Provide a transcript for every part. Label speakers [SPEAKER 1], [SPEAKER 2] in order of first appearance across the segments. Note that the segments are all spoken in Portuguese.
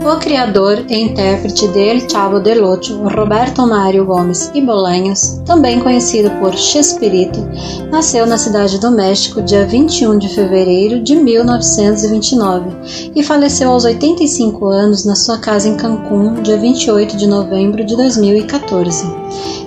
[SPEAKER 1] O criador e intérprete de El Chavo del Ocho, Roberto Mário Gomes y Bolaños, também conhecido por Chespirito, nasceu na cidade do México dia 21 de fevereiro de 1929 e faleceu aos 85 anos na sua casa em Cancún, dia 28 de novembro de 2014.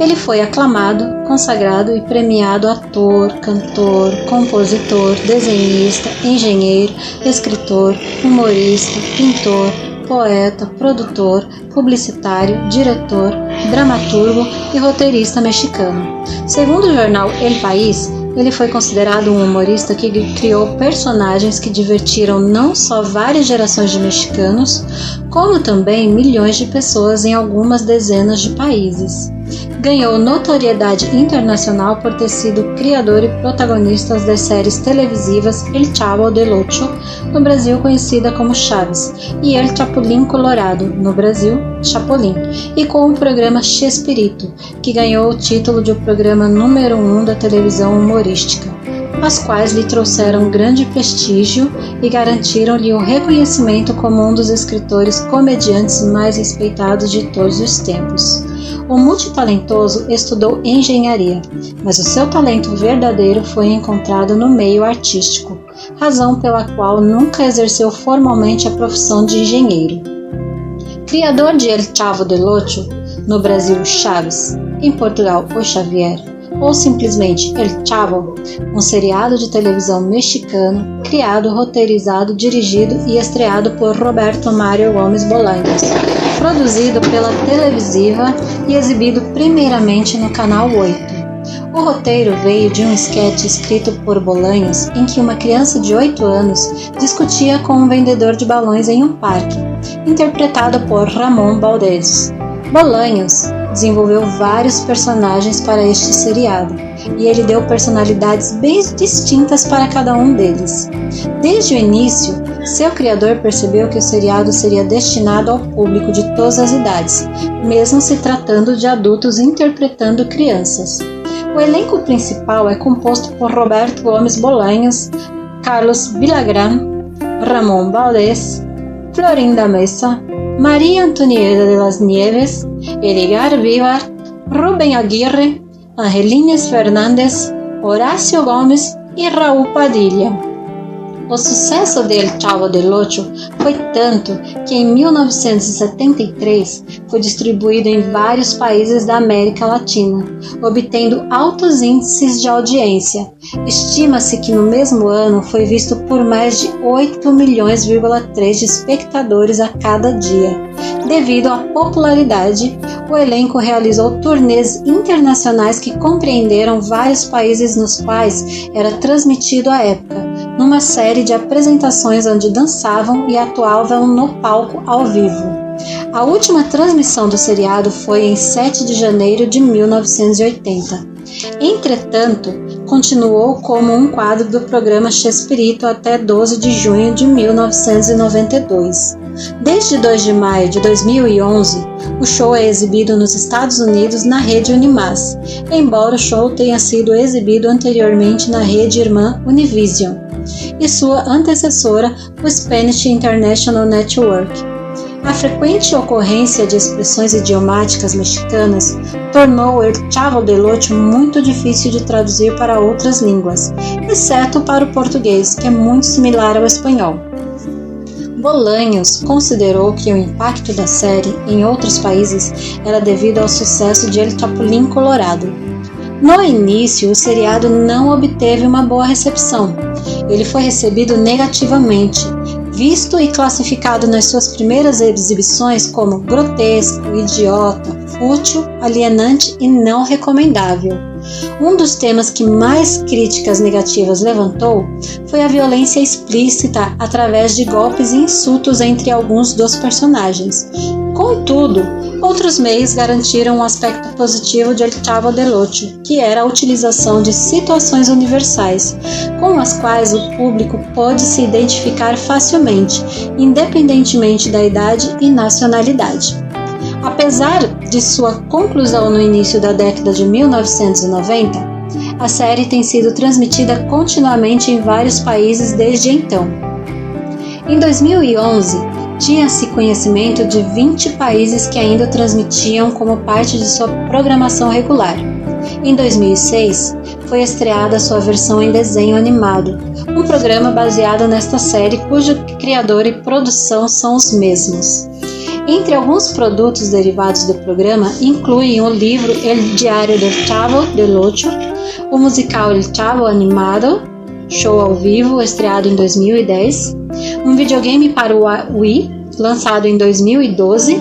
[SPEAKER 1] Ele foi aclamado, consagrado e premiado ator, cantor, compositor, desenhista, engenheiro, escritor, humorista, pintor, poeta, produtor, publicitário, diretor, dramaturgo e roteirista mexicano. Segundo o jornal El País, ele foi considerado um humorista que criou personagens que divertiram não só várias gerações de mexicanos, como também milhões de pessoas em algumas dezenas de países. Ganhou notoriedade internacional por ter sido criador e protagonista das séries televisivas El Chavo del Ocho, no Brasil conhecida como Chaves, e El Chapulín Colorado, no Brasil, Chapolin, e com o programa Chespirito, que ganhou o título de o programa número 1 da televisão humorística, as quais lhe trouxeram grande prestígio e garantiram-lhe o reconhecimento como um dos escritores comediantes mais respeitados de todos os tempos. O multitalentoso estudou engenharia, mas o seu talento verdadeiro foi encontrado no meio artístico, razão pela qual nunca exerceu formalmente a profissão de engenheiro. Criador de El Chavo del Ocho, no Brasil Chaves, em Portugal O Xavier, ou simplesmente El Chavo, um seriado de televisão mexicano, criado, roteirizado, dirigido e estreado por Roberto Mário Gomes Bolaños, produzido pela Televisiva e exibido primeiramente no Canal 8. O roteiro veio de um esquete escrito por Bolaños em que uma criança de 8 anos discutia com um vendedor de balões em um parque, interpretado por Ramon Valdez. Bolaños desenvolveu vários personagens para este seriado, e ele deu personalidades bem distintas para cada um deles. Desde o início, seu criador percebeu que o seriado seria destinado ao público de todas as idades, mesmo se tratando de adultos interpretando crianças. O elenco principal é composto por Roberto Gomes Bolaños, Carlos Villagrán, Ramon Valdez, Florinda Mesa, María Antonieta de las Nieves, Edgar Vivar, Rubén Aguirre, Angelines Fernández, Horácio Gomes e Raul Padilha. O sucesso de El Chavo del Ocho foi tanto que em 1973 foi distribuído em vários países da América Latina, obtendo altos índices de audiência. Estima-se que no mesmo ano foi visto por mais de 8,3 milhões de espectadores a cada dia. Devido à popularidade, o elenco realizou turnês internacionais que compreenderam vários países nos quais era transmitido à época, numa série de apresentações onde dançavam e atuavam no palco ao vivo. A última transmissão do seriado foi em 7 de janeiro de 1980. Entretanto, continuou como um quadro do programa Chespirito até 12 de junho de 1992. Desde 2 de maio de 2011, o show é exibido nos Estados Unidos na rede Unimás, embora o show tenha sido exibido anteriormente na rede irmã Univision e sua antecessora, o Spanish International Network. A frequente ocorrência de expressões idiomáticas mexicanas tornou El Chavo del Ocho muito difícil de traduzir para outras línguas, exceto para o português, que é muito similar ao espanhol. Bolaños considerou que o impacto da série em outros países era devido ao sucesso de El Chapulín Colorado. No início, o seriado não obteve uma boa recepção. Ele foi recebido negativamente, visto e classificado nas suas primeiras exibições como grotesco, idiota, fútil, alienante e não recomendável. Um dos temas que mais críticas negativas levantou foi a violência explícita através de golpes e insultos entre alguns dos personagens. Contudo, outros meios garantiram um aspecto positivo de El Chavo del Ocho, que era a utilização de situações universais, com as quais o público pôde se identificar facilmente, independentemente da idade e nacionalidade. Apesar de sua conclusão no início da década de 1990, a série tem sido transmitida continuamente em vários países desde então. Em 2011, Tinha-se conhecimento de 20 países que ainda transmitiam como parte de sua programação regular. Em 2006, foi estreada sua versão em desenho animado, um programa baseado nesta série cujo criador e produção são os mesmos. Entre alguns produtos derivados do programa, incluem o livro El Diario del Chavo del Ocho, o musical El Chavo Animado, show ao vivo, estreado em 2010, um videogame para o Wii, lançado em 2012,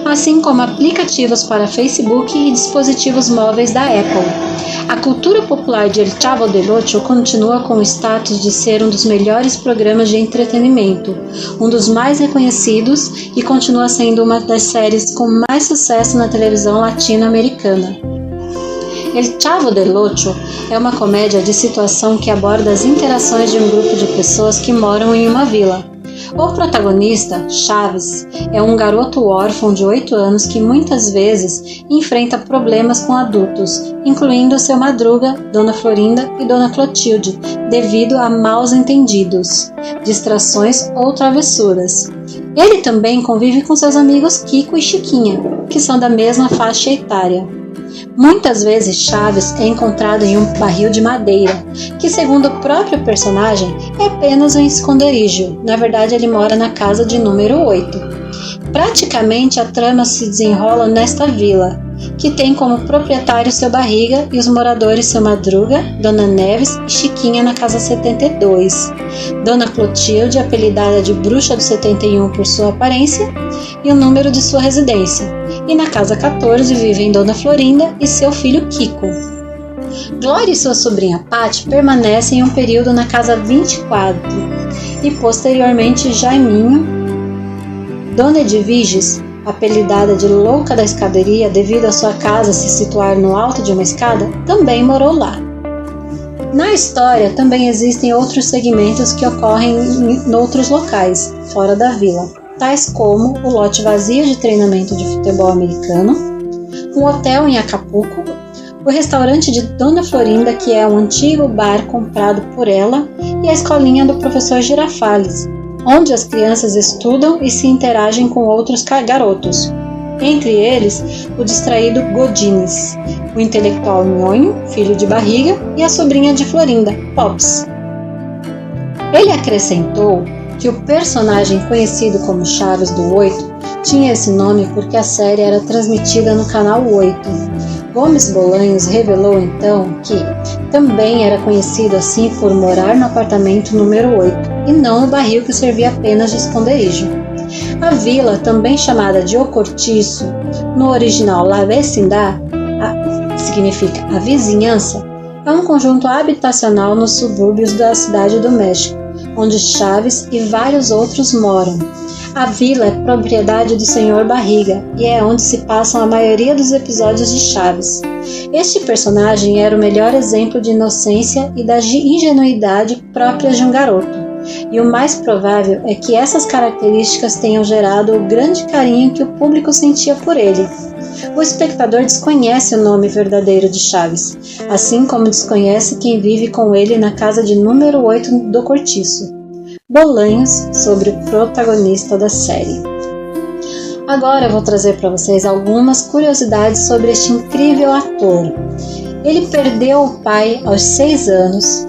[SPEAKER 1] assim como aplicativos para Facebook e dispositivos móveis da Apple. A cultura popular de El Chavo del Ocho continua com o status de ser um dos melhores programas de entretenimento, um dos mais reconhecidos e continua sendo uma das séries com mais sucesso na televisão latino-americana. El Chavo del Ocho é uma comédia de situação que aborda as interações de um grupo de pessoas que moram em uma vila. O protagonista, Chaves, é um garoto órfão de 8 anos que muitas vezes enfrenta problemas com adultos, incluindo seu madruga, Dona Florinda e Dona Clotilde, devido a maus entendidos, distrações ou travessuras. Ele também convive com seus amigos Kiko e Chiquinha, que são da mesma faixa etária. Muitas vezes Chaves é encontrado em um barril de madeira, que segundo o próprio personagem é apenas um esconderijo. Na verdade, ele mora na casa de número 8. Praticamente a trama se desenrola nesta vila, que tem como proprietário seu Barriga e os moradores seu Madruga, Dona Neves e Chiquinha na casa 72, Dona Clotilde, apelidada de Bruxa do 71 por sua aparência e o número de sua residência, e na casa 14 vivem Dona Florinda e seu filho Kiko. Glória e sua sobrinha Pati permanecem um período na casa 24 e posteriormente Jaiminho. Dona Edviges, apelidada de Louca da Escadaria devido a sua casa se situar no alto de uma escada, também morou lá. Na história também existem outros segmentos que ocorrem em outros locais, fora da vila, tais como o lote vazio de treinamento de futebol americano, um hotel em Acapulco, o restaurante de Dona Florinda, que é um antigo bar comprado por ela, e a escolinha do professor Girafales, onde as crianças estudam e se interagem com outros garotos, entre eles o distraído Godines, o intelectual Nhonho, filho de Barriga, e a sobrinha de Florinda, Pops. Ele acrescentou que o personagem conhecido como Chaves do 8 tinha esse nome porque a série era transmitida no canal 8. Gomes Bolanhos revelou então que também era conhecido assim por morar no apartamento número 8 e não no barril que servia apenas de esconderijo. A vila, também chamada de O Cortiço, no original La Vecindad, significa a vizinhança, é um conjunto habitacional nos subúrbios da Cidade do México, onde Chaves e vários outros moram. A vila é propriedade do Sr. Barriga e é onde se passam a maioria dos episódios de Chaves. Este personagem era o melhor exemplo de inocência e da ingenuidade próprias de um garoto. E o mais provável é que essas características tenham gerado o grande carinho que o público sentia por ele. O espectador desconhece o nome verdadeiro de Chaves, assim como desconhece quem vive com ele na casa de número 8 do Cortiço. Bolanhos sobre o protagonista da série. Agora eu vou trazer para vocês algumas curiosidades sobre este incrível ator. Ele perdeu o pai aos 6 anos.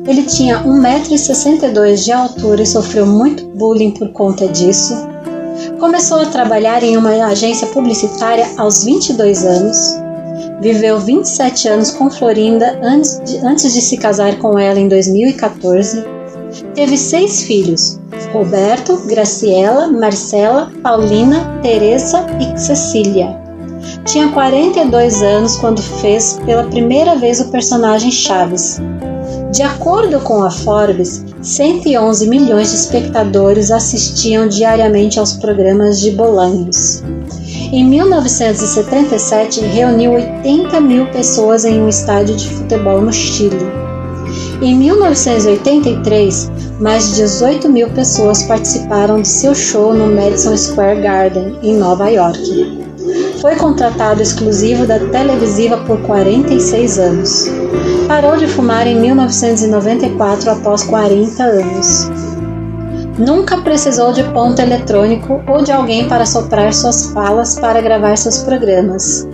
[SPEAKER 1] Ele tinha 1,62 m de altura e sofreu muito bullying por conta disso. Começou a trabalhar em uma agência publicitária aos 22 anos. Viveu 27 anos com Florinda antes de se casar com ela em 2014. Teve 6 filhos: Roberto, Graciela, Marcela, Paulina, Teresa e Cecília. Tinha 42 anos quando fez pela primeira vez o personagem Chaves. De acordo com a Forbes, 111 milhões de espectadores assistiam diariamente aos programas de Bolanhos. Em 1977, reuniu 80 mil pessoas em um estádio de futebol no Chile. Em 1983, mais de 18 mil pessoas participaram de seu show no Madison Square Garden, em Nova York. Foi contratado exclusivo da televisiva por 46 anos. Parou de fumar em 1994 após 40 anos. Nunca precisou de ponto eletrônico ou de alguém para soprar suas falas para gravar seus programas.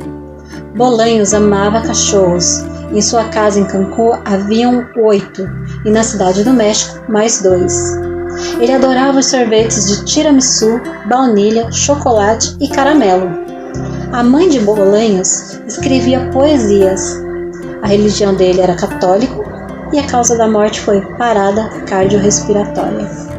[SPEAKER 1] Bolanhos amava cachorros. Em sua casa em Cancún haviam 8 e na cidade do México mais 2. Ele adorava os sorvetes de tiramisu, baunilha, chocolate e caramelo. A mãe de Bolanhos escrevia poesias. A religião dele era católico e a causa da morte foi parada cardiorrespiratória.